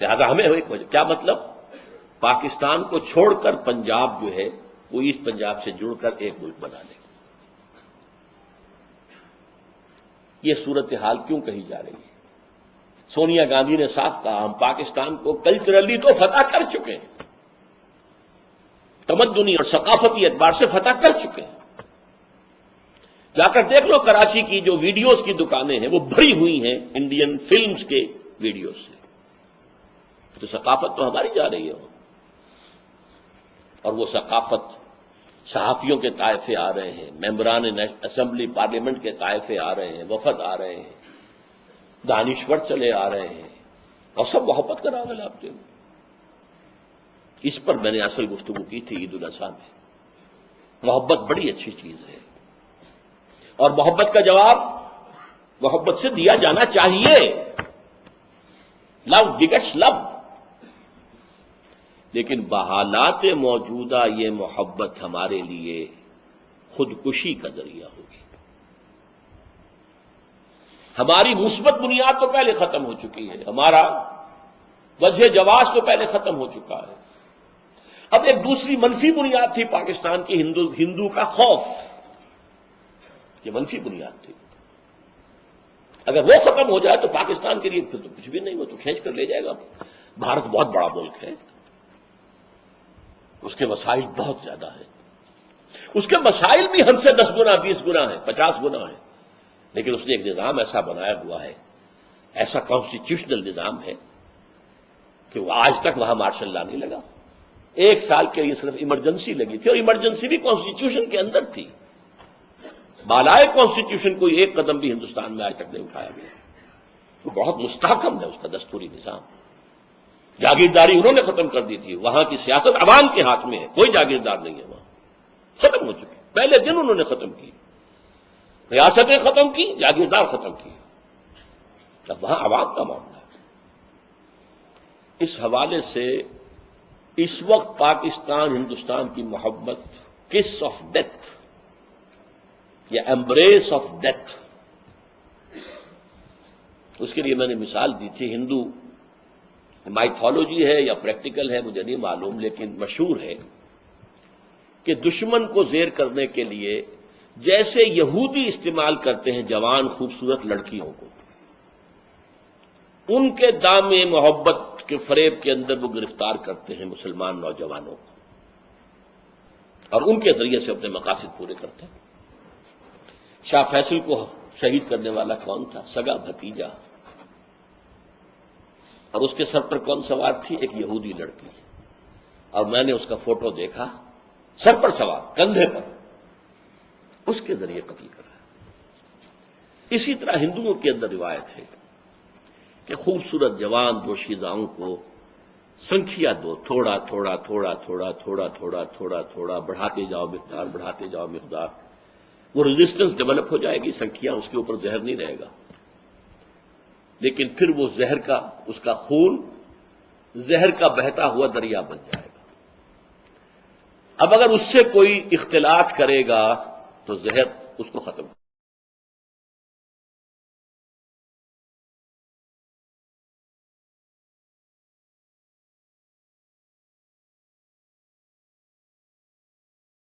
لہذا ہمیں ایک ہو جائے۔ کیا مطلب؟ پاکستان کو چھوڑ کر پنجاب جو ہے وہ ایسٹ پنجاب سے جڑ کر ایک ملک بنا لے۔ یہ صورتحال کیوں کہی جا رہی ہے؟ سونیا گاندھی نے صاف کہا، ہم پاکستان کو کلچرلی تو فتح کر چکے ہیں، تمدنی اور ثقافتی اعتبار سے فتح کر چکے ہیں۔ جا کر دیکھ لو کراچی کی جو ویڈیوز کی دکانیں ہیں وہ بھری ہوئی ہیں انڈین فلمز کے ویڈیوز سے، تو ثقافت تو ہماری جا رہی ہے، اور وہ ثقافت صحافیوں کے طائفے آ رہے ہیں، ممبران اسمبلی پارلیمنٹ کے طائفے آ رہے ہیں، وفد آ رہے ہیں، دانشور چلے آ رہے ہیں، اور سب محبت کا راگ الاپتے ہوئے۔ اس پر میں نے اصل گفتگو کی تھی عید الاضحیٰ میں۔ محبت بڑی اچھی چیز ہے، اور محبت کا جواب محبت سے دیا جانا چاہیے۔ لو بگٹس لو، لیکن بحالات موجودہ یہ محبت ہمارے لیے خودکشی کا ذریعہ ہوگی۔ ہماری مثبت بنیاد تو پہلے ختم ہو چکی ہے، ہمارا وجہ جواز تو پہلے ختم ہو چکا ہے۔ اب ایک دوسری منفی بنیاد تھی پاکستان کی، ہندو کا خوف، یہ منفی بنیاد تھی۔ اگر وہ ختم ہو جائے تو پاکستان کے لیے پھر تو کچھ بھی نہیں، وہ تو کھینچ کر لے جائے گا۔ بھارت بہت بڑا ملک ہے، اس کے مسائل بہت زیادہ ہیں، اس کے مسائل بھی ہم سے 10 گنا 20 گنا ہیں، 50 گنا ہیں، لیکن اس نے ایک نظام ایسا بنایا ہوا ہے، ایسا کانسٹیٹیوشنل نظام ہے کہ وہ آج تک وہاں مارشل لا نہیں لگا۔ 1 سال کے لیے صرف ایمرجنسی لگی تھی، اور ایمرجنسی بھی کانسٹیٹیوشن کے اندر تھی۔ بالائے کانسٹیٹیوشن کوئی ایک قدم بھی ہندوستان میں آج تک نہیں اٹھایا گیا۔ وہ بہت مستحکم ہے اس کا دستوری نظام۔ جاگیرداری انہوں نے ختم کر دی تھی، وہاں کی سیاست عوام کے ہاتھ میں ہے، کوئی جاگیردار نہیں ہے وہاں، ختم ہو چکی، پہلے دن انہوں نے ختم کی، ریاستیں ختم کی، جاگیردار ختم کی، اب وہاں عوام کا معاملہ ہے۔ اس حوالے سے اس وقت پاکستان ہندوستان کی محبت کس آف ڈیتھ یا ایمبریس آف ڈیتھ، اس کے لیے میں نے مثال دی تھی، ہندو مائتھولوجی ہے یا پریکٹیکل ہے مجھے نہیں معلوم، لیکن مشہور ہے کہ دشمن کو زیر کرنے کے لیے جیسے یہودی استعمال کرتے ہیں جوان خوبصورت لڑکیوں کو، ان کے دام محبت کے فریب کے اندر وہ گرفتار کرتے ہیں مسلمان نوجوانوں کو اور ان کے ذریعے سے اپنے مقاصد پورے کرتے ہیں۔ شاہ فیصل کو شہید کرنے والا کون تھا؟ سگا بھتیجا، اور اس کے سر پر کون سوار تھی؟ ایک یہودی لڑکی، اور میں نے اس کا فوٹو دیکھا، سر پر سوار، کندھے پر، اس کے ذریعے قتل کرا۔ اسی طرح ہندوؤں کے اندر روایت ہے کہ خوبصورت جوان دوشیزاؤں کو سنکھیا دو، تھوڑا تھوڑا تھوڑا تھوڑا تھوڑا تھوڑا تھوڑا تھوڑا بڑھاتے جاؤ مقدار، بڑھاتے جاؤ مقدار، وہ ریزسٹنس ڈیولپ ہو جائے گی، سنکھیا اس کے اوپر زہر نہیں رہے گا، لیکن پھر وہ زہر کا، اس کا خون زہر کا بہتا ہوا دریا بن جائے گا۔ اب اگر اس سے کوئی اختلاط کرے گا تو زہر اس کو ختم